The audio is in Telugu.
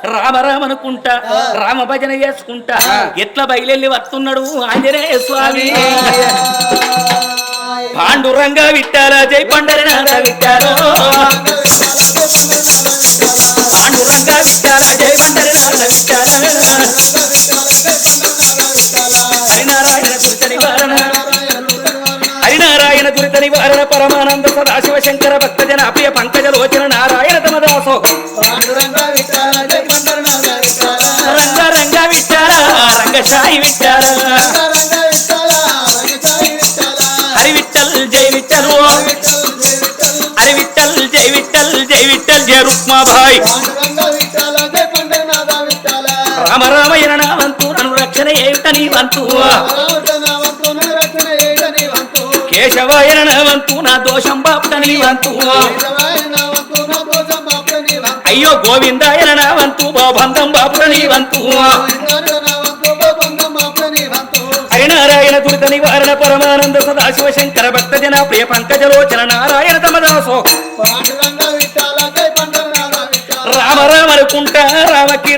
రామ రామ అనుకుంటా రామ భజన చేసుకుంటా ఎట్లా బయలెళ్ళి వస్తున్నాడు ఆంజనేయ స్వామి పాండురంగా విట్టారా జై పండరినాథ విట్టారో పాండురంగా విట్టారా జై పండరినాథ విట్టారా హరినారాయణ దురిత నివారణ పరమానంద సదాశివ శంకర భక్త జన ప్రియ పంకజ లోచన నారాయణ తమదాసో రంగ రంగ విట్టారా రంగశాయి విట్టారా హరి విఠల్ జై విఠల్ హరి విఠల్ జై విఠల్ జై విఠల్ జయ రుక్మాభాయ్ రామ రామయ్య నావంతు నన్ను రక్షణ ఏమిట నీ వంతు కేశవాయన నావంతు నా దోషం బాపుట నీ వంతు అయ్యో గోవిందాయన నావంతు బాబంధం బాపుట నీ వంతు హరినారాయణ దురిత నివారణ పరమానంద సదాశివ శంకర భక్త జన ప్రియ పంకజలోచన నారాయణ తమదాసో రామ రామ అనుకుంటా రామకీర్తి